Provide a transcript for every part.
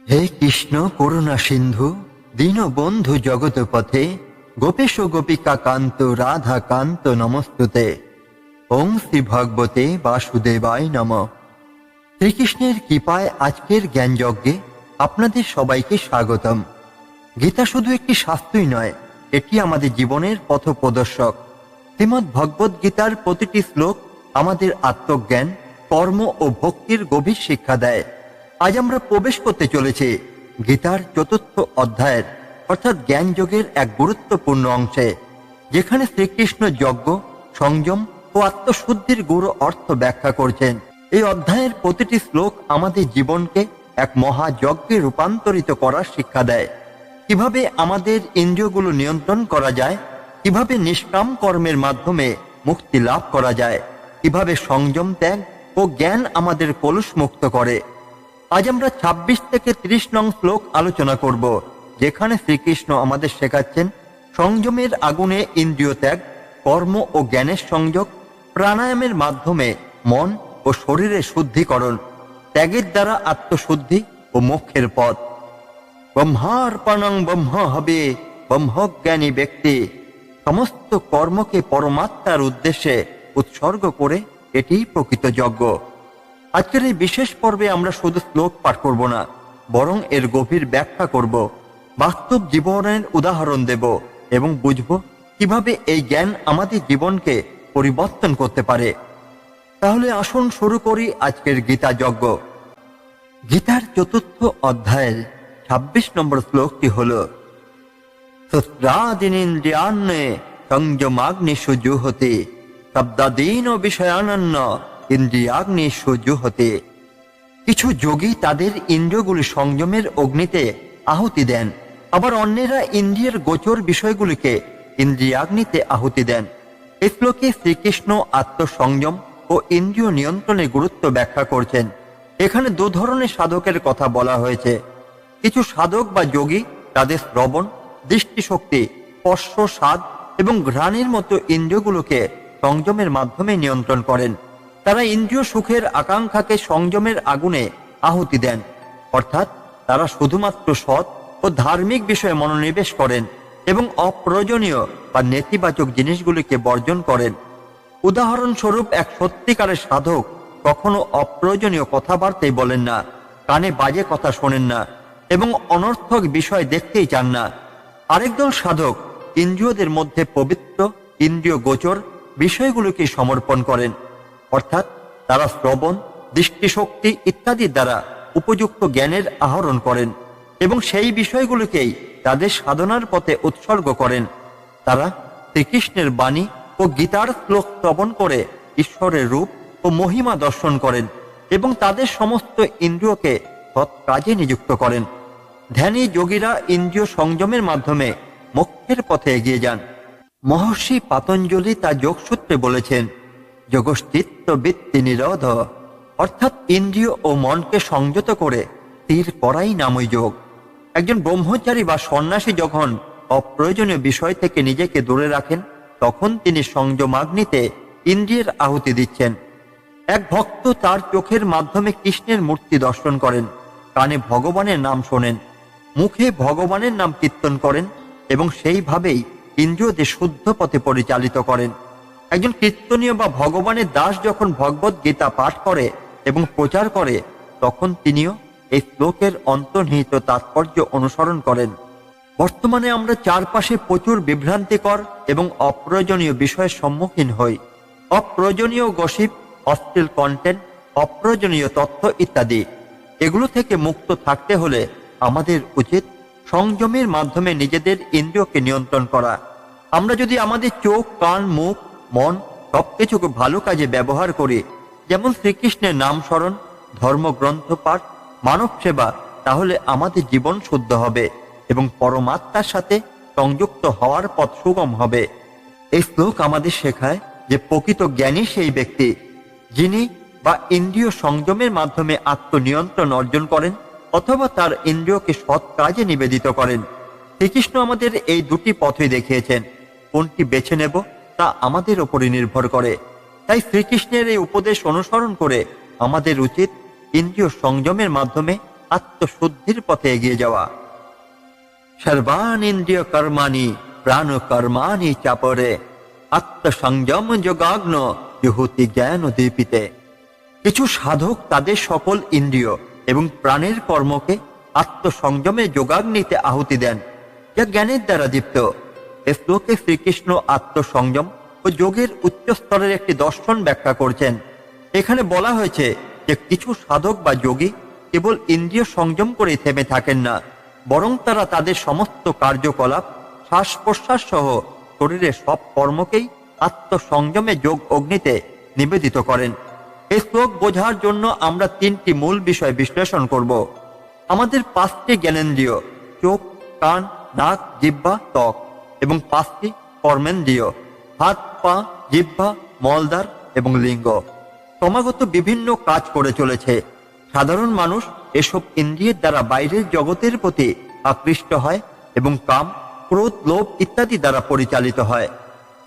হে কৃষ্ণ করুণা সিন্ধু দীনবন্ধু জগৎপথে গোপেশ গোপিকা কান্ত রাধা কান্ত নমস্তুতে। ওং শ্রী ভগবতে বাসুদেবায় নমঃ। শ্রীকৃষ্ণের কৃপায় আজকের জ্ঞানযজ্ঞে আপনাদের সবাইকে স্বাগতম। গীতা শুধু একটি শাস্ত্রই নয়, এটি আমাদের জীবনের পথপ্রদর্শক। শ্রীমদ্ ভগবদ গীতার প্রতিটি শ্লোক আমাদের আত্মজ্ঞান, কর্ম ও ভক্তির গভীর শিক্ষা দেয়। আজ আমরা প্রবেশ করতে চলেছি গীতার চতুর্থ অধ্যায়ের অর্থাৎ জ্ঞানযোগের এক গুরুত্বপূর্ণ অংশে, যেখানে শ্রীকৃষ্ণ যজ্ঞ, সংযম ও আত্মশুদ্ধির গুরু অর্থ ব্যাখ্যা করছেন। এই অধ্যায়ের প্রতিটি শ্লোক আমাদের জীবনকে এক মহাযজ্ঞে রূপান্তরিত করার শিক্ষা দেয়। কিভাবে আমাদের ইন্দ্রিয়গুলো নিয়ন্ত্রণ করা যায়, কিভাবে নিষ্কাম কর্মের মাধ্যমে মুক্তি লাভ করা যায়, কিভাবে সংযম ত্যাগ ও জ্ঞান আমাদের কলুষ মুক্ত করে। আজ আমরা ২৬ থেকে ৩০ নং শ্লোক আলোচনা করব, যেখানে শ্রীকৃষ্ণ আমাদের শেখাচ্ছেন সংযমের আগুনে ইন্দ্রিয় ত্যাগ, কর্ম ও জ্ঞানের সংযোগ, প্রাণায়ামের মাধ্যমে মন ও শরীরের শুদ্ধিকরণ, ত্যাগের দ্বারা আত্মশুদ্ধি ও মোক্ষের পথ। ব্রহ্মার্পণং ব্রহ্ম হবে ব্রহ্মজ্ঞানী ব্যক্তি, সমস্ত কর্মকে পরমাত্মার উদ্দেশ্যে উৎসর্গ করে এটিই প্রকৃত যজ্ঞ। আজকের এই বিশেষ পর্বে আমরা শুধু শ্লোক পাঠ করব না, বরং এর গভীর ব্যাখ্যা করব, বাস্তব জীবনের উদাহরণ দেব এবং বুঝব কিভাবে এই জ্ঞান আমাদের জীবনকে পরিবর্তন করতে পারে। তাহলে আসুন শুরু করি আজকের গীতা যজ্ঞ। গীতার চতুর্থ অধ্যায়ের ২৬ নম্বর শ্লোকটি হল সহস্রাদিনীন্দ্রিয়াণ্যে সংযমাগ্নিষু জুহতে শব্দাদীন বিষয়ানন্য ইন্দ্রিয়াগ্নিষু জুহতে। কিছু যোগী তাদের ইন্দ্রিয়গুলি সংযমের অগ্নিতে আহুতি দেন, আবার অন্যেরা ইন্দ্রিয়ের গোচর বিষয়গুলিকে ইন্দ্রিয়াগ্নিতে আহুতি দেন। এই শ্লোকে শ্রীকৃষ্ণ আত্মসংযম ও ইন্দ্রিয় নিয়ন্ত্রণের গুরুত্ব ব্যাখ্যা করছেন। এখানে দু ধরনের সাধকের কথা বলা হয়েছে। কিছু সাধক বা যোগী তাদের শ্রবণ, দৃষ্টিশক্তি, স্পর্শ, স্বাদ এবং ঘ্রাণের মতো ইন্দ্রিয়গুলোকে সংযমের মাধ্যমে নিয়ন্ত্রণ করেন। তারা ইন্দ্রিয় সুখের আকাঙ্ক্ষাকে সংযমের আগুনে আহুতি দেন, অর্থাৎ তারা শুধুমাত্র সৎ ও ধার্মিক বিষয়ে মনোনিবেশ করেন এবং অপ্রয়োজনীয় বা নেতিবাচক জিনিসগুলিকে বর্জন করেন। উদাহরণস্বরূপ, এক সত্যিকারের সাধক কখনো অপ্রয়োজনীয় কথাবার্তাই বলেন না, কানে বাজে কথা শোনেন না এবং অনর্থক বিষয় দেখতেই চান না। আরেক দল সাধক ইন্দ্রিয়দের মধ্যে পবিত্র, ইন্দ্রিয় গোচর বিষয়গুলোকে সমর্পণ করেন, অর্থাৎ তারা শ্রবণ, দৃষ্টিশক্তি ইত্যাদির দ্বারা উপযুক্ত জ্ঞানের আহরণ করেন এবং সেই বিষয়গুলোকেই তাদের সাধনার পথে উৎসর্গ করেন। তারা শ্রীকৃষ্ণের বাণী ও গীতার শ্লোক শ্রবণ করে ঈশ্বরের রূপ ও মহিমা দর্শন করেন এবং তাদের সমস্ত ইন্দ্রিয়কে সৎ কাজে নিযুক্ত করেন। ধ্যানী যোগীরা ইন্দ্রিয় সংযমের মাধ্যমে মোক্ষের পথে এগিয়ে যান। মহর্ষি পাতঞ্জলি তা যোগসূত্রে বলেছেন, যোগশ্চিত্ত বৃত্তি নিরোধ, অর্থাৎ ইন্দ্রিয় ও মনকে সংযত করে স্থির করাই নামই যোগ। একজন ব্রহ্মচারী বা সন্ন্যাসী যখন অপ্রয়োজনীয় বিষয় থেকে নিজেকে দূরে রাখেন, তখন তিনি সংযমাগ্নিতে ইন্দ্রিয়ের আহুতি দিচ্ছেন। এক ভক্ত তার চোখের মাধ্যমে কৃষ্ণের মূর্তি দর্শন করেন, কানে ভগবানের নাম শোনেন, মুখে ভগবানের নাম কীর্তন করেন এবং সেইভাবেই ইন্দ্রিয়দের শুদ্ধ পথে পরিচালিত করেন। একজন কীর্তনীয় বা ভগবানের দাস যখন ভগবদ গীতা পাঠ করে এবং প্রচার করে, তখন তিনিও এই শ্লোকের অন্তর্নিহিত তাৎপর্য অনুসরণ করেন। বর্তমানে আমরা চারপাশে প্রচুর বিভ্রান্তিকর এবং অপ্রয়োজনীয় বিষয়ের সম্মুখীন হই। অপ্রয়োজনীয় গসিপ, অশ্লীল কন্টেন্ট, অপ্রয়োজনীয় তথ্য ইত্যাদি। এগুলো থেকে মুক্ত থাকতে হলে আমাদের উচিত সংযমের মাধ্যমে নিজেদের ইন্দ্রিয়কে নিয়ন্ত্রণ করা। আমরা যদি আমাদের চোখ, কান, মুখ, মন সবকিছুকে ভালো কাজে ব্যবহার করি, যেমন শ্রীকৃষ্ণের নাম স্মরণ, ধর্মগ্রন্থ পাঠ, মানব সেবা, তাহলে আমাদের জীবন শুদ্ধ হবে এবং পরমাত্মার সাথে সংযুক্ত হওয়ার পথ সুগম হবে। এই শ্লোক আমাদের শেখায় যে প্রকৃত জ্ঞানী সেই ব্যক্তি যিনি বা ইন্দ্রিয় সংযমের মাধ্যমে আত্মনিয়ন্ত্রণ অর্জন করেন অথবা তার ইন্দ্রিয়কে সৎ কাজে নিবেদিত করেন। শ্রীকৃষ্ণ আমাদের এই দুটি পথই দেখিয়েছেন। কোনটি বেছে নেব তা আমাদের উপরই নির্ভর করে। তাই শ্রীকৃষ্ণের এই উপদেশ অনুসরণ করে আমাদের উচিত ইন্দ্রিয় সংযমের মাধ্যমে আত্মশুদ্ধির পথে এগিয়ে যাওয়া। সর্বানিন্দ্রিয় কর্মাণি প্রাণ কর্মাণি চাপরে আত্মসংযম যোগাগ্ন জুহুতি জ্ঞান দীপিতে। কিছু সাধক তাদের সকল ইন্দ্রিয় এবং প্রাণের কর্মকে আত্মসংযমে যোগাগ্নিতে আহুতি দেন, যা জ্ঞানের দ্বারা দীপ্ত। এ শ্লোকে শ্রীকৃষ্ণ আত্মসংযম ও যোগের উচ্চ স্তরের একটি দর্শন ব্যাখ্যা করছেন। এখানে বলা হয়েছে যে কিছু সাধক বা যোগী কেবল ইন্দ্রিয় সংযম করে থেমে থাকেন না, বরং তারা তাদের সমস্ত কার্যকলাপ, শ্বাস প্রশ্বাস সহ শরীরের সব কর্মকেই আত্মসংযমে যোগ অগ্নিতে নিবেদিত করেন। এই শ্লোক বোঝার জন্য আমরা তিনটি মূল বিষয় বিশ্লেষণ করব। আমাদের পাঁচটি জ্ঞানেন্দ্রিয়, চোখ, কান, নাক, জিহ্বা, ত্বক, এবং পাঁচটি কর্মেন্দ্রিয়, হাত, পা, জিহ্বা, মলদ্বার এবং লিঙ্গ, ক্রমাগত বিভিন্ন কাজ করে চলেছে। সাধারণ মানুষ এসব ইন্দ্রিয়ের দ্বারা বাইরের জগতের প্রতি আকৃষ্ট হয় এবং কাম, ক্রোধ, লোভ ইত্যাদি দ্বারা পরিচালিত হয়।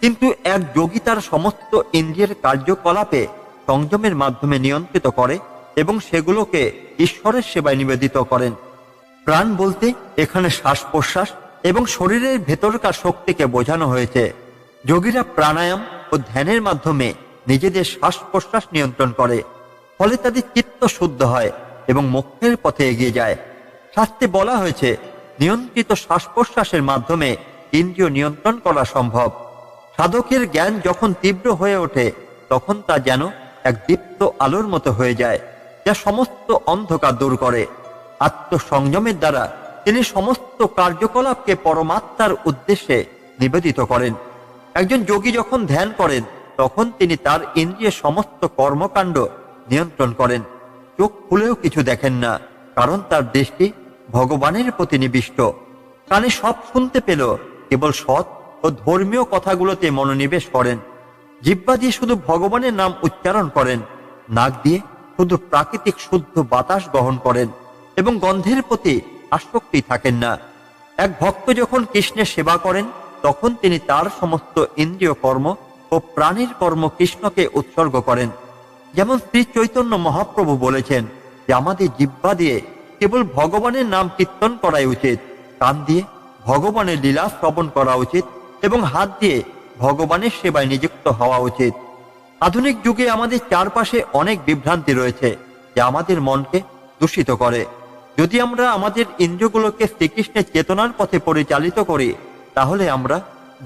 কিন্তু এক যোগী তার সমস্ত ইন্দ্রিয়ের কার্যকলাপে সংযমের মাধ্যমে নিয়ন্ত্রিত করে এবং সেগুলোকে ঈশ্বরের সেবায় নিবেদিত করেন। প্রাণ বলতে এখানে শ্বাস প্রশ্বাস এবং শরীরের ভেতরকার শক্তিকে বোঝানো হয়েছে। যোগীরা প্রাণায়াম ও ধ্যানের মাধ্যমে নিজেদের শ্বাস প্রশ্বাস নিয়ন্ত্রণ করে, ফলে তাদের চিত্ত শুদ্ধ হয় এবং মোক্ষের পথে এগিয়ে যায়। শাস্ত্রে বলা হয়েছে নিয়ন্ত্রিত শ্বাস প্রশ্বাসের মাধ্যমে ইন্দ্রিয় নিয়ন্ত্রণ করা সম্ভব। সাধকের জ্ঞান যখন তীব্র হয়ে ওঠে তখন তা যেন এক দীপ্ত আলোর মতো হয়ে যায়, যা সমস্ত অন্ধকার দূর করে। আত্মসংযমের দ্বারা তিনি সমস্ত কার্যকলাপকে পরমাত্মার উদ্দেশ্যে নিবেদিত করেন। একজন যোগী যখন ধ্যান করেন তখন তিনি তার ইন্দ্রিয়ের সমস্ত কর্মকাণ্ড নিয়ন্ত্রণ করেন। চোখ খুলেও কিছু দেখেন না, কারণ তার দৃষ্টি ভগবানের প্রতি নিবিষ্ট। কানে সব শুনতে পেল, কেবল সৎ ও ধর্মীয় কথাগুলোতে মনোনিবেশ করেন। জিহ্বা দিয়ে শুধু ভগবানের নাম উচ্চারণ করেন, নাক দিয়ে শুধু প্রাকৃতিক শুদ্ধ বাতাস গ্রহণ করেন এবং গন্ধের প্রতি আসক্তি থাকেন না। এক ভক্ত যখন কৃষ্ণের সেবা করেন তখন তিনি তার সমস্ত ইন্দ্রিয় কর্ম ও প্রাণের কর্ম কৃষ্ণকে উৎসর্গ করেন। যেমন শ্রী চৈতন্য মহাপ্রভু বলেছেন যে আমাদের জিহ্বা দিয়ে কেবল ভগবানের নাম কীর্তন করাই উচিত, কান দিয়ে ভগবানের লীলা শ্রবণ করা উচিত এবং হাত দিয়ে ভগবানের সেবায় নিযুক্ত হওয়া উচিত। আধুনিক যুগে আমাদের চারপাশে অনেক বিভ্রান্তি রয়েছে যা আমাদের মনকে দূষিত করে। যদি আমরা আমাদের ইন্দ্রিয়গুলোকে শ্রীকৃষ্ণের চেতনার পথে পরিচালিত করি তাহলে আমরা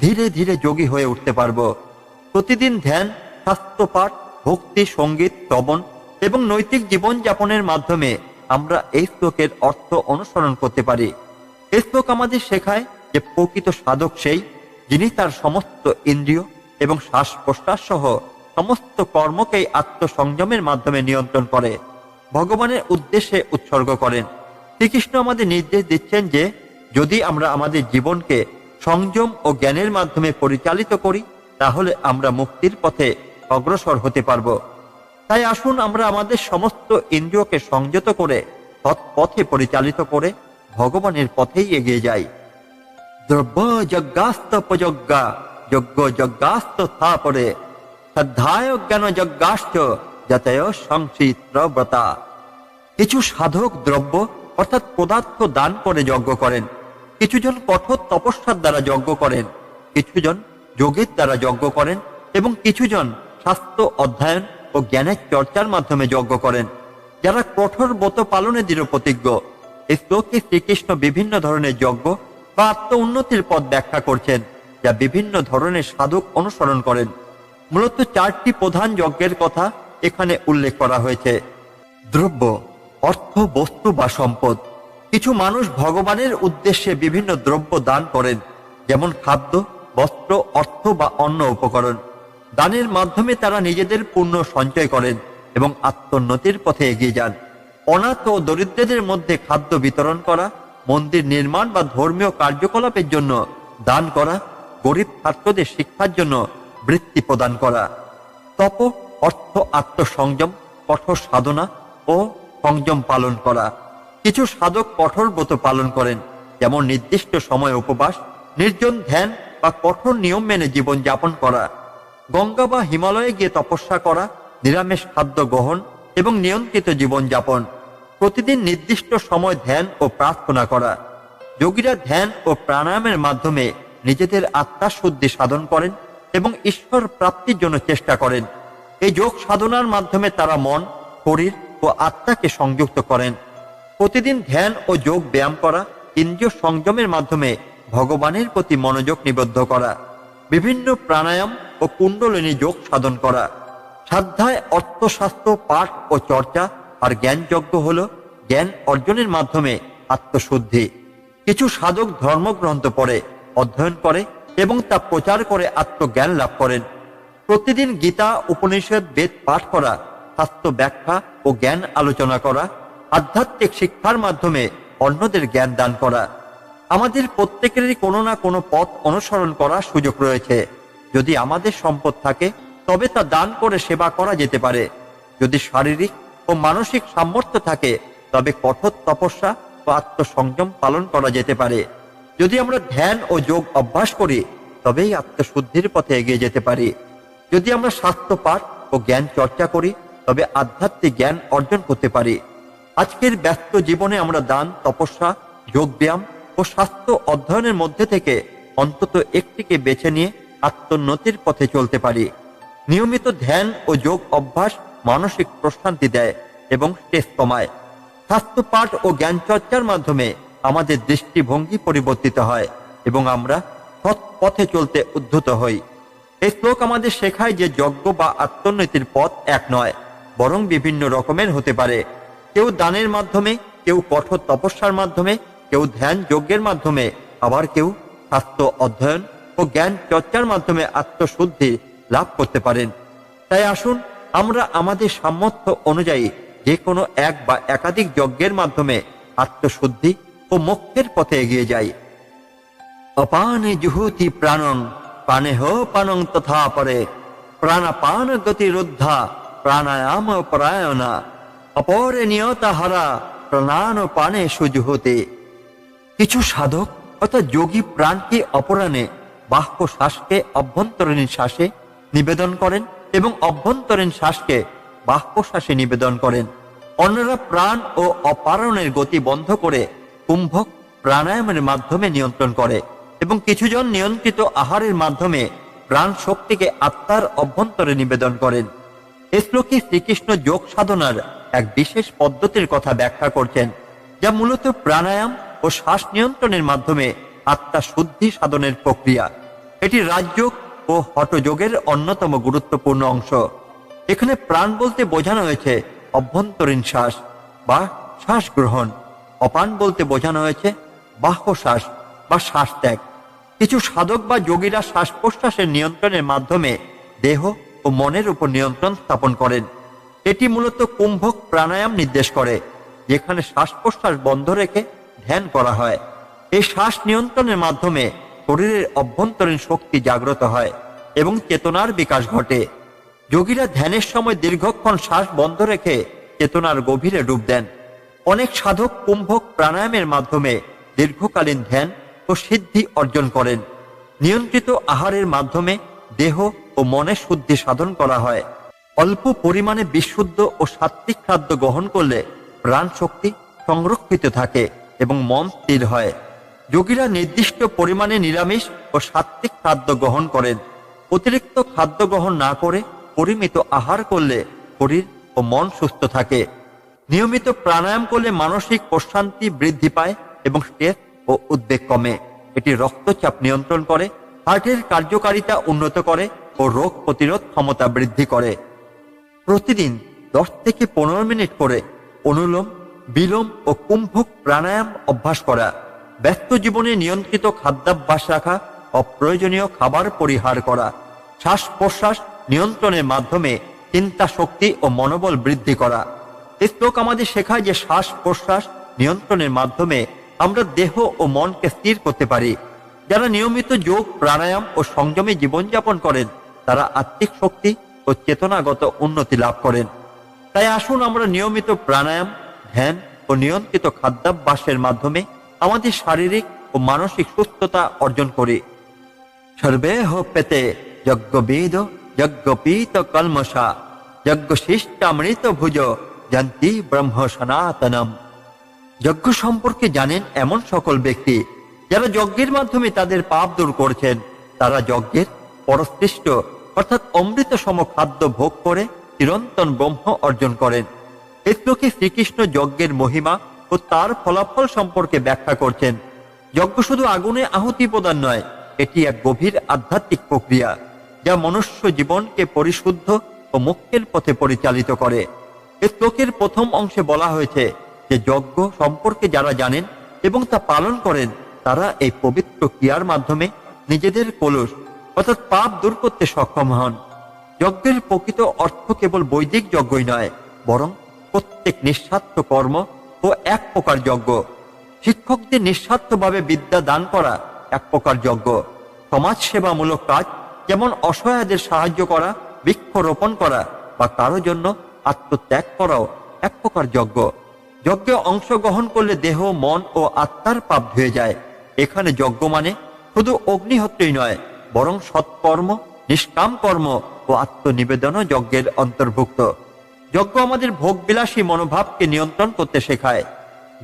ধীরে ধীরে যোগী হয়ে উঠতে পারব। প্রতিদিন ধ্যান, শাস্ত্রপাঠ, ভক্তি, সঙ্গীত, শ্রবণ এবং নৈতিক জীবনযাপনের মাধ্যমে আমরা এই শ্লোকের অর্থ অনুসরণ করতে পারি। এই শ্লোক আমাদের শেখায় যে প্রকৃত সাধক সেই যিনি তার সমস্ত ইন্দ্রিয় এবং শ্বাস প্রশ্বাস সহ সমস্ত কর্মকেই আত্মসংযমের মাধ্যমে নিয়ন্ত্রণ করে ভগবানের উদ্দেশ্যে উৎসর্গ করেন। শ্রীকৃষ্ণ আমাদের নির্দেশ দিচ্ছেন যে যদি আমরা আমাদের জীবনকে সংযম ও জ্ঞানের মাধ্যমে পরিচালিত করি তাহলে আমরা মুক্তির পথে অগ্রসর হতে পারব। তাই আসুন আমরা আমাদের সমস্ত ইন্দ্রিয়কে সংযত করে সৎ পথে পরিচালিত করে ভগবানের পথেই এগিয়ে যাই। দ্রব্য যজ্ঞাস্তপযজ্ঞা যজ্ঞ যজ্ঞাস্ত স্থাপরে শ্রদ্ধায় জ্ঞান যজ্ঞাশ্চ যতয় সংসিত্রব্রতা। কিছু সাধক দ্রব্য অর্থাৎ পদার্থ দান করে যজ্ঞ করেন, কিছুজন কঠোর তপস্যার দ্বারা যজ্ঞ করেন, কিছুজন যোগের দ্বারা যজ্ঞ করেন এবং কিছুজন শাস্ত্র অধ্যয়ন ও জ্ঞানের চর্চার মাধ্যমে যজ্ঞ করেন। যারা কঠোর ব্রত পালনে দৃঢ় প্রতিজ্ঞ। এই শ্লোকে শ্রীকৃষ্ণ বিভিন্ন ধরনের যজ্ঞ বা আত্ম উন্নতির পথ ব্যাখ্যা করছেন যা বিভিন্ন ধরনের সাধক অনুসরণ করেন। মূলত চারটি প্রধান যজ্ঞের কথা এখানে উল্লেখ করা হয়েছে। দ্রব্য অর্থ, বস্তু বা সম্পদ। কিছু মানুষ ভগবানের উদ্দেশ্যে বিভিন্ন দ্রব্য দান করেন, যেমন খাদ্য, বস্ত্র, অর্থ বা অন্য উপকরণ। দানের মাধ্যমে তারা নিজেদের পুণ্য সঞ্চয় করেন এবং আত্মোন্নতির পথে এগিয়ে যান। অনাথ ও দরিদ্রদের মধ্যে খাদ্য বিতরণ করা, মন্দির নির্মাণ বা ধর্মীয় কার্যকলাপের জন্য দান করা, গরিব ছাত্রদের শিক্ষার জন্য বৃত্তি প্রদান করা। তপ অর্থ আত্মসংযম, কঠোর সাধনা ও সংযম পালন করা। কিছু সাধক কঠোর ব্রত পালন করেন, যেমন নির্দিষ্ট সময় উপবাস, নির্জন ধ্যান বা কঠোর নিয়ম মেনে জীবন যাপন করা। গঙ্গা বা হিমালয়ে গিয়ে তপস্যা করা, নিরামিষ খাদ্য গ্রহণ এবং নিয়ন্ত্রিত জীবন যাপন। প্রতিদিন নির্দিষ্ট সময় ধ্যান ও প্রার্থনা করা। যোগীরা ধ্যান ও প্রাণায়ামের মাধ্যমে নিজেদের আত্মার শুদ্ধি সাধন করেন এবং ঈশ্বর প্রাপ্তির জন্য চেষ্টা করেন। এই যোগ সাধনার মাধ্যমে তারা মন, শরীর ও আত্মাকে সংযুক্ত করেন। প্রতিদিন ধ্যান ও যোগ ব্যায়াম করা, ইন্দ্রিয় সংযমের মাধ্যমে ভগবানের প্রতি মনোযোগ নিবদ্ধ করা, বিভিন্ন প্রাণায়াম ও কুণ্ডলিনী যোগ সাধন করা, সাধ্যায় অর্থশাস্ত্র পাঠ ও চর্চা আর জ্ঞানযজ্ঞ হল জ্ঞান অর্জনের মাধ্যমে আত্মশুদ্ধি। কিছু সাধক ধর্মগ্রন্থ পড়ে, অধ্যয়ন করে এবং তা প্রচার করে আত্মজ্ঞান লাভ করেন। প্রতিদিন গীতা, উপনিষদ, বেদ পাঠ করা, শাস্ত্র ব্যাখ্যা ও জ্ঞান আলোচনা করা, আধ্যাত্মিক শিক্ষার মাধ্যমে অন্যদের জ্ঞান দান করা। আমাদের প্রত্যেকেরই কোনো না কোনো পথ অনুসরণ করার সুযোগ রয়েছে। যদি আমাদের সম্পদ থাকে তবে তা দান করে সেবা করা যেতে পারে। যদি শারীরিক ও মানসিক সামর্থ্য থাকে তবে কঠোর তপস্যা ও আত্মসংযম পালন করা যেতে পারে। যদি আমরা ধ্যান ও যোগ অভ্যাস করি তবেই আত্মশুদ্ধির পথে এগিয়ে যেতে পারি। যদি আমরা শাস্ত্র পাঠ ও জ্ঞান চর্চা করি তবে আধ্যাত্মিক জ্ঞান অর্জন করতে পারি। আজকের ব্যস্ত জীবনে আমরা দান, তপস্যা, যোগ ব্যায়াম ও শাস্ত্র অধ্যয়নের মধ্যে থেকে অন্তত একটিকে বেছে নিয়ে আত্মোন্নতির পথে চলতে পারি। নিয়মিত ধ্যান ও যোগ অভ্যাস মানসিক প্রশান্তি দেয় এবং স্ট্রেস কমায়। শাস্ত্র পাঠ ও জ্ঞান চর্চার মাধ্যমে আমাদের দৃষ্টিভঙ্গি পরিবর্তিত হয় এবং আমরা সৎ পথে চলতে উদ্ধত হই। এই শ্লোক আমাদের শেখায় যে যজ্ঞ বা আত্মোন্নতির পথ এক নয়, বরং বিভিন্ন রকমের হতে পারে। কেউ দানের মাধ্যমে, কেউ কঠোর তপস্যার মাধ্যমে, কেউ ধ্যান যজ্ঞের মাধ্যমে, আবার কেউ শাস্ত্র অধ্যয়ন ও জ্ঞান চর্চার মাধ্যমে আত্মশুদ্ধি লাভ করতে পারেন। তাই আসুন আমরা আমাদের সামর্থ্য অনুযায়ী যে কোনো এক বা একাধিক যজ্ঞের মাধ্যমে আত্মশুদ্ধি ও মোক্ষের পথে এগিয়ে যাই। অপানে জুহুতি প্রাণং প্রাণেহ পানং তথা পরে প্রাণাপান গতিরুদ্ধা প্রাণায়াম পরায়ণা অপরে নিয়তা হারা প্রাণান পানে সুজুহতে। কিছু সাধক অর্থাৎ যোগী প্রাণকে অপরাণে, বাহ্য শ্বাসকে অভ্যন্তরীণ শ্বাসে নিবেদন করেন এবং অভ্যন্তরীণ শ্বাসকে বাহ্য শ্বাসে নিবেদন করেন। অন্যরা প্রাণ ও অপারণের গতি বন্ধ করে কুম্ভক প্রাণায়ামের মাধ্যমে নিয়ন্ত্রণ করে এবং কিছুজন নিয়ন্ত্রিত আহারের মাধ্যমে প্রাণ শক্তিকে আত্মার অভ্যন্তরে নিবেদন করেন। এই শ্লোকে শ্রীকৃষ্ণ যোগ সাধনার এক বিশেষ পদ্ধতির কথা ব্যাখ্যা করছেন, যা মূলত প্রাণায়াম ও শ্বাস নিয়ন্ত্রণের মাধ্যমে আত্মা শুদ্ধি সাধনের প্রক্রিয়া। এটি রাজযোগ ও হঠযোগের অন্যতম গুরুত্বপূর্ণ অংশ। এখানে প্রাণ বলতে বোঝানো হয়েছে অভ্যন্তরীণ শ্বাস বা শ্বাস গ্রহণ। অপান বলতে বোঝানো হয়েছে বাহ্য শ্বাস বা শ্বাস ত্যাগ। কিছু সাধক বা যোগীরা শ্বাস প্রশ্বাসের নিয়ন্ত্রণের মাধ্যমে দেহ ও মনের উপর নিয়ন্ত্রণ স্থাপন করেন। এটি মূলত কুম্ভক প্রাণায়াম নির্দেশ করে, যেখানে শ্বাস প্রশ্বাস বন্ধ রেখে ধ্যান করা হয়। এই শ্বাস নিয়ন্ত্রণের মাধ্যমে শরীরের অভ্যন্তরীণ শক্তি জাগ্রত হয় এবং চেতনার বিকাশ ঘটে। যোগীরা ধ্যানের সময় দীর্ঘক্ষণ শ্বাস বন্ধ রেখে চেতনার গভীরে ডুব দেন। অনেক সাধক কুম্ভক প্রাণায়ামের মাধ্যমে দীর্ঘকালীন ধ্যান ও সিদ্ধি অর্জন করেন। নিয়ন্ত্রিত আহারের মাধ্যমে দেহ ও মনের শুদ্ধি সাধন করা হয়। অল্প পরিমাণে বিশুদ্ধ ও সাত্ত্বিক খাদ্য গ্রহণ করলে প্রাণ শক্তি সংরক্ষিত থাকে এবং মন স্থির হয়। যোগীরা নির্দিষ্ট পরিমাণে নিরামিষ ও সাত্ত্বিক খাদ্য গ্রহণ করেন। অতিরিক্ত খাদ্য গ্রহণ না করে পরিমিত আহার করলে শরীর ও মন সুস্থ থাকে। নিয়মিত প্রাণায়াম করলে মানসিক প্রশান্তি বৃদ্ধি পায় এবং স্ট্রেস ও উদ্বেগ কমে। এটি রক্তচাপ নিয়ন্ত্রণ করে, হার্টের কার্যকারিতা উন্নত করে ও রোগ প্রতিরোধ ক্ষমতা বৃদ্ধি করে। প্রতিদিন 10 থেকে 15 মিনিট করে অনুলোম, বিলোম ও কুম্ভক প্রাণায়াম অভ্যাস করা, ব্যস্ত জীবনে নিয়ন্ত্রিত খাদ্যাভ্যাস রাখা, অপ্রয়োজনীয় খাবার পরিহার করা, শ্বাস প্রশ্বাস নিয়ন্ত্রণের মাধ্যমে চিন্তা শক্তি ও মনোবল বৃদ্ধি করা। এই শ্লোক আমাদের শেখায় যে শ্বাস প্রশ্বাস নিয়ন্ত্রণের মাধ্যমে আমরা দেহ ও মনকে স্থির করতে পারি। যারা নিয়মিত যোগ, প্রাণায়াম ও সংযমে জীবনযাপন করেন তারা আত্মিক শক্তি ও চেতনাগত উন্নতি লাভ করেন। তাই আসুন আমরা নিয়মিত প্রাণায়াম, ধ্যান ও নিয়ন্ত্রিত খাদ্যাভ্যাসের মাধ্যমে আমাদের শারীরিক ও মানসিক সুস্থতা অর্জন করি। সর্বেহ পেতে যজ্ঞবেদ যজ্ঞপীত কলমশা যজ্ঞ শিষ্টামৃত ভুজ জানতি ব্রহ্ম সনাতনম। যজ্ঞ সম্পর্কে জানেন এমন সকল ব্যক্তি যারা যজ্ঞের মাধ্যমে তাদের পাপ দূর করছেন, তারা যজ্ঞের পরশ্রেষ্ঠ অর্থাৎ অমৃত সম খাদ্য ভোগ করে চিরন্তন ব্রহ্ম অর্জন করেন। এই শ্লোকে শ্রীকৃষ্ণ যজ্ঞের মহিমা ও তার ফলাফল সম্পর্কে ব্যাখ্যা করছেন। যজ্ঞ শুধু আগুনে আহুতি প্রদান নয়, এটি এক গভীর আধ্যাত্মিক প্রক্রিয়া যা মনুষ্য জীবনকে পরিশুদ্ধ ও মোক্ষের পথে পরিচালিত করে। এই শ্লোকের প্রথম অংশে বলা হয়েছে যে যজ্ঞ সম্পর্কে যারা জানেন এবং তা পালন করেন, তারা এই পবিত্র ক্রিয়ার মাধ্যমে নিজেদের কলুষ অর্থাৎ পাপ দূর করতে সক্ষম হন। যজ্ঞের প্রকৃত অর্থ কেবল বৈদিক যজ্ঞই নয়, বরং প্রত্যেক নিঃস্বার্থ কর্ম ও এক প্রকার যজ্ঞ। শিক্ষকদের নিঃস্বার্থভাবে বিদ্যা দান করা এক প্রকার যজ্ঞ। সমাজ সেবামূলক কাজ যেমন অসহায়দের সাহায্য করা, বৃক্ষরোপণ করা বা কারো জন্য আত্মত্যাগ করাও এক প্রকার যজ্ঞ। যজ্ঞে অংশগ্রহণ করলে দেহ, মন ও আত্মার পাপ ধুয়ে যায়। এখানে যজ্ঞ মানে শুধু অগ্নিহোত্রই নয়, বরং সৎকর্ম, নিষ্কাম কর্ম ও আত্মনিবেদনও যজ্ঞের অন্তর্ভুক্ত। যজ্ঞ আমাদের ভোগবিলাসী মনোভাবকে নিয়ন্ত্রণ করতে শেখায়।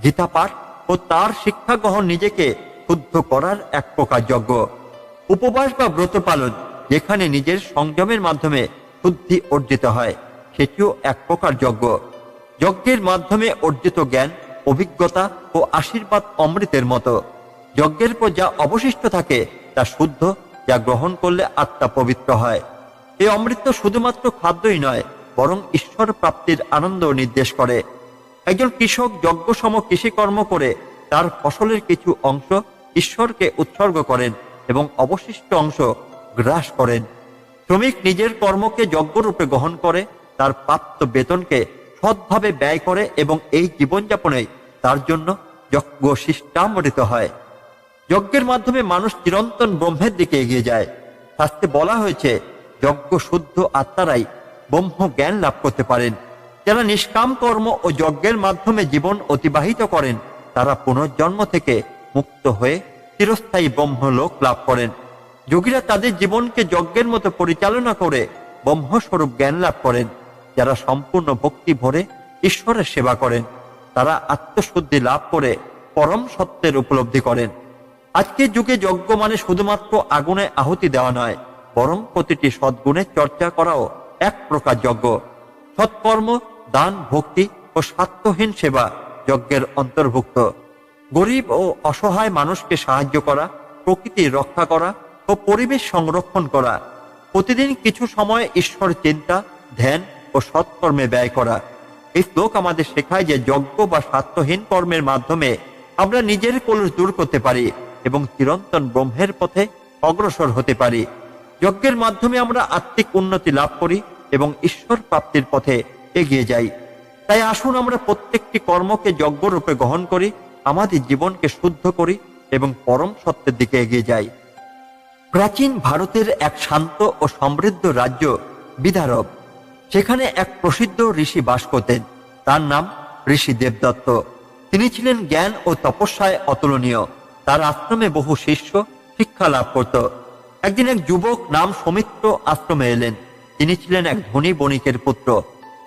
গীতা পাঠ ও তার শিক্ষা গ্রহণ নিজেকে শুদ্ধ করার এক প্রকার যজ্ঞ। উপবাস বা ব্রত পালন, যেখানে নিজের সংযমের মাধ্যমে শুদ্ধি অর্জিত হয়, সেটিও এক প্রকার যজ্ঞ। যজ্ঞের মাধ্যমে অর্জিত জ্ঞান, অভিজ্ঞতা ও আশীর্বাদ অমৃতের মতো। যজ্ঞের পর যা অবশিষ্ট থাকে তা শুদ্ধ, যা গ্রহণ করলে আত্মা পবিত্র হয়। এই অমৃত শুধুমাত্র খাদ্যই নয়, বরং ঈশ্বর প্রাপ্তির আনন্দ নির্দেশ করে। একজন কৃষক যজ্ঞসম কৃষিকর্ম করে তার ফসলের কিছু অংশ ঈশ্বরকে উৎসর্গ করেন এবং অবশিষ্ট অংশ গ্রাস করেন। শ্রমিক নিজের কর্মকে যজ্ঞরূপে গ্রহণ করে তার প্রাপ্ত বেতনকে সৎভাবে ব্যয় করে এবং এই জীবনযাপনে তার জন্য যজ্ঞ শিষ্টামৃত হয়। যজ্ঞের মাধ্যমে মানুষ চিরন্তন ব্রহ্মের দিকে এগিয়ে যায়। শাস্ত্রে বলা হয়েছে যজ্ঞ শুদ্ধ আত্মারাই ব্রহ্ম জ্ঞান লাভ করতে পারেন। যারা নিষ্কাম কর্ম ও যজ্ঞের মাধ্যমে জীবন অতিবাহিত করেন, তারা পুনর্জন্ম থেকে মুক্ত হয়ে চিরস্থায়ী ব্রহ্মলোক লাভ করেন। যোগীরা তাদের জীবনকে যজ্ঞের মতো পরিচালনা করে ব্রহ্মস্বরূপ জ্ঞান লাভ করেন। যারা সম্পূর্ণ ভক্তি ভরে ঈশ্বরের সেবা করেন, তারা আত্মশুদ্ধি লাভ করে পরম সত্যের উপলব্ধি করেন। আজকের যুগে যজ্ঞ মানে শুধুমাত্র আগুনে আহুতি দেওয়া নয়, বরং প্রতিটি সদ্গুণের চর্চা করাও এক প্রকার যজ্ঞ। সৎকর্ম, দান, ভক্তি ও স্বার্থহীন সেবা যজ্ঞের অন্তর্ভুক্ত। গরিব ও অসহায় মানুষকে সাহায্য করা, প্রকৃতি রক্ষা করা ও পরিবেশ সংরক্ষণ করা, প্রতিদিন কিছু সময় ঈশ্বর চিন্তা, ধ্যান ও সৎকর্মে ব্যয় করা। এই শ্লোক আমাদের শেখায় যে যজ্ঞ বা স্বার্থহীন কর্মের মাধ্যমে আমরা নিজের কলুষ দূর করতে পারি এবং চিরন্তন ব্রহ্মের পথে অগ্রসর হতে পারি। যজ্ঞের মাধ্যমে আমরা আত্মিক উন্নতি লাভ করি এবং ঈশ্বর প্রাপ্তির পথে এগিয়ে যাই। তাই আসুন আমরা প্রত্যেকটি কর্মকে যজ্ঞরূপে গ্রহণ করি, আমাদের জীবনকে শুদ্ধ করি এবং পরম সত্যের দিকে এগিয়ে যাই। প্রাচীন ভারতের এক শান্ত ও সমৃদ্ধ রাজ্য বিদর্ভ। সেখানে এক প্রসিদ্ধ ঋষি বাস করতেন। তার নাম ঋষি দেবদত্ত। তিনি ছিলেন জ্ঞান ও তপস্যায় অতুলনীয়। তার আশ্রমে বহু শিষ্য শিক্ষা লাভ করত। একদিন এক যুবক নাম সৌমিত্র আশ্রমে এলেন। তিনি ছিলেন এক ধনী বণিকের পুত্র,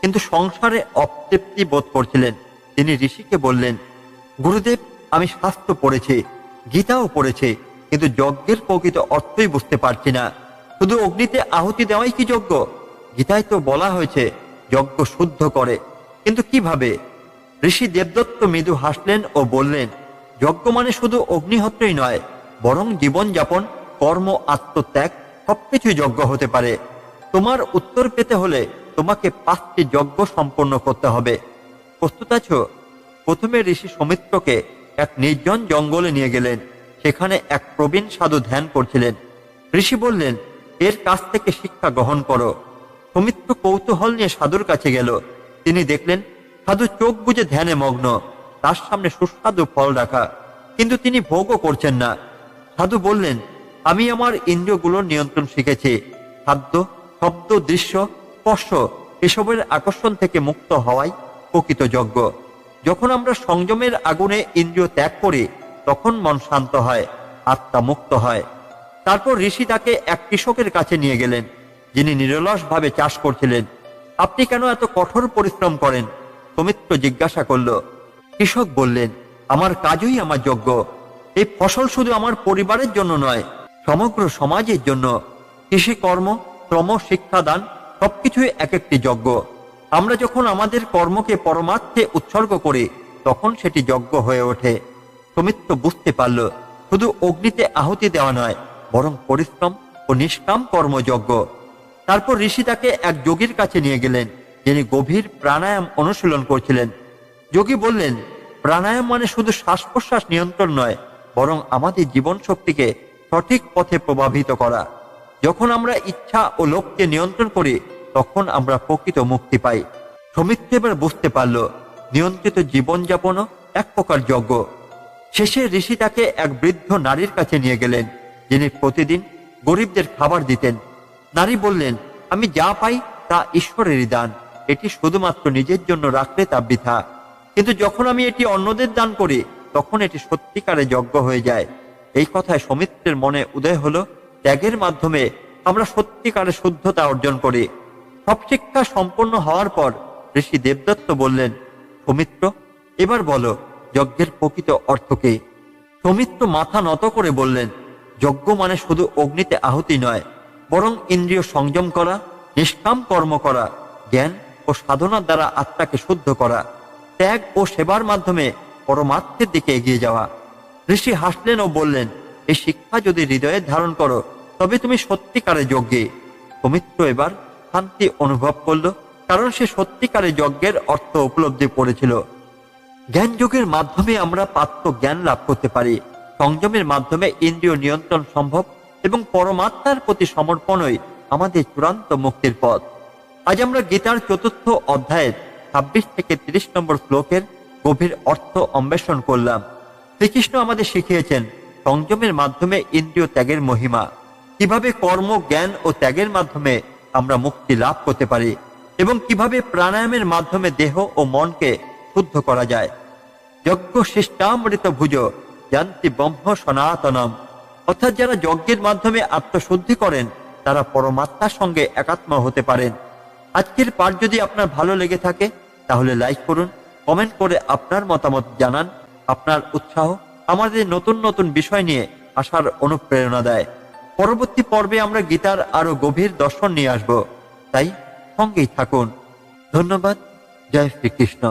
কিন্তু সংসারে অতৃপ্তি বোধ করছিলেন। তিনি ঋষিকে বললেন, গুরুদেব, আমি শাস্ত্র পড়েছি, গীতাও পড়েছি, কিন্তু যজ্ঞের প্রকৃত অর্থই বুঝতে পারছি না। শুধু অগ্নিতে আহুতি দেওয়াই কি যজ্ঞ? গীতায় তো বলা হয়েছে যজ্ঞ শুদ্ধ করে, কিন্তু কিভাবে? ঋষি দেবদত্ত মৃদু হাসলেন ও বললেন, যজ্ঞ মানে শুধু অগ্নিহোত্রই নয়, বরং জীবনযাপন, কর্ম, আত্মত্যাগ সবকিছুই যজ্ঞ হতে পারে। তোমার উত্তর পেতে হলে তোমাকে 5টি যজ্ঞ সম্পন্ন করতে হবে। প্রস্তুত আছো? প্রথমে ঋষি সৌমিত্রকে এক নির্জন জঙ্গলে নিয়ে গেলেন। সেখানে এক প্রবীণ সাধু ধ্যান করছিলেন। ঋষি বললেন, এর কাছ থেকে শিক্ষা গ্রহণ করো। সৌমিত্র কৌতূহল নিয়ে সাধুর কাছে গেল। তিনি দেখলেন সাধু চোখ বুজে ধ্যানে মগ্ন। তার সামনে সুস্বাদু ফল রাখা, কিন্তু তিনি ভোগও করছেন না। সাধু বললেন, আমি আমার ইন্দ্রিয়গুলোর নিয়ন্ত্রণ শিখেছি। খাদ্য, শব্দ, দৃশ্য, স্পর্শ এসবের আকর্ষণ থেকে মুক্ত হওয়াই প্রকৃত যজ্ঞ। যখন আমরা সংযমের আগুনে ইন্দ্রিয় ত্যাগ করি, তখন মন শান্ত হয়, আত্মা মুক্ত হয়। তারপর ঋষি তাকে এক কৃষকের কাছে নিয়ে গেলেন, যিনি নিরলসভাবে চাষ করছিলেন। আপনি কেন এত কঠোর পরিশ্রম করেন? সৌমিত্র জিজ্ঞাসা করল। কৃষক বললেন, আমার কাজই আমার যজ্ঞ। এই ফসল শুধু আমার পরিবারের জন্য নয়, সমগ্র সমাজের জন্য। কৃষিকর্ম, শ্রম, শিক্ষাদান সবকিছুই এক একটি যজ্ঞ। আমরা যখন আমাদের কর্মকে পরমার্থে উৎসর্গ করি তখন সেটি যজ্ঞ হয়ে ওঠে। সৌমিত্র বুঝতে পারল, শুধু অগ্নিতে আহুতি দেওয়া নয়, বরং পরিশ্রম ও নিষ্কাম কর্মযজ্ঞ। তারপর ঋষি তাকে এক যোগীর কাছে নিয়ে গেলেন, যিনি গভীর প্রাণায়াম অনুশীলন করছিলেন। যোগী বললেন, প্রাণায়াম মানে শুধু শ্বাস প্রশ্বাস নিয়ন্ত্রণ নয়, বরং আমাদের জীবন শক্তিকে সঠিক পথে প্রভাবিত করা। যখন আমরা ইচ্ছা ও লোভকে নিয়ন্ত্রণ করি তখন আমরা প্রকৃত মুক্তি পাই। সৌমিত্র এবার বুঝতে পারল, নিয়ন্ত্রিত জীবনযাপনও এক প্রকার যজ্ঞ। শেষে ঋষি তাকে এক বৃদ্ধ নারীর কাছে নিয়ে গেলেন, যিনি প্রতিদিন গরিবদের খাবার দিতেন। নারী বললেন, আমি যা পাই তা ঈশ্বরেরই দান, এটি শুধুমাত্র নিজের জন্য রাখলে তা বৃথা। কিন্তু যখন আমি এটি অন্যদের দান করি তখন এটি সত্যিকারে যজ্ঞ হয়ে যায়। এই কথায় সৌমিত্রের মনে উদয় হলো, ত্যাগের মাধ্যমে আমরা সত্যিকারে শুদ্ধতা অর্জন করি। সব শিক্ষা সম্পন্ন হওয়ার পর ঋষি দেবদত্ত বললেন, সৌমিত্র, এবার বলো যজ্ঞের প্রকৃত অর্থ কি? সৌমিত্র মাথা নত করে বললেন, যজ্ঞ মানে শুধু অগ্নিতে আহুতি নয়, বরং ইন্দ্রিয় সংযম করা, নিষ্কাম কর্ম করা, জ্ঞান ও সাধনার দ্বারা আত্মাকে শুদ্ধ করা, ত্যাগ ও সেবার মাধ্যমে পরমার্থের দিকে এগিয়ে যাওয়া। ঋষি হাসলেন ও বললেন, এই শিক্ষা যদি হৃদয়ে ধারণ করো তবে তুমি সত্যিকারে যজ্ঞে। সৌমিত্র এবার শান্তি অনুভব করল, কারণ সে সত্যিকারে যজ্ঞের অর্থ উপলব্ধি করেছিল। জ্ঞান যোগের মাধ্যমে আমরা পাত্র জ্ঞান লাভ করতে পারি, সংযমের মাধ্যমে ইন্দ্রিয় নিয়ন্ত্রণ সম্ভব এবং পরমাত্মার প্রতি সমর্পণই আমাদের চূড়ান্ত মুক্তির পথ। আজ আমরা গীতার ৪র্থ অধ্যায়ের ২৬ থেকে ৩০ নম্বর শ্লোকের গভীর অর্থ অন্বেষণ করলাম। শ্রীকৃষ্ণ আমাদের শিখিয়েছেন সংযমের মাধ্যমে ইন্দ্রিয় ত্যাগের মহিমা, কিভাবে কর্ম, জ্ঞান ও ত্যাগের মাধ্যমে আমরা মুক্তি লাভ করতে পারি এবং কিভাবে প্রাণায়ামের মাধ্যমে দেহ ও মনকে শুদ্ধ করা যায়। যজ্ঞ শিষ্টামৃত ভুজ যান্তি ব্রহ্ম সনাতনম, অর্থাৎ যারা যজ্ঞের মাধ্যমে আত্মশুদ্ধি করেন তারা পরমাত্মার সঙ্গে একাত্ম হতে পারেন। আজকের পাঠ যদি আপনার ভালো লেগে থাকে তাহলে লাইক করুন, কমেন্ট করে আপনার মতামত জানান। আপনার উৎসাহ আমাদের নতুন নতুন বিষয় নিয়ে আসার অনুপ্রেরণা দেয়। পরবর্তী পর্বে আমরা গীতার আরো গভীর দর্শন নিয়ে আসব, তাই সঙ্গেই থাকুন। ধন্যবাদ। জয় শ্রীকৃষ্ণ।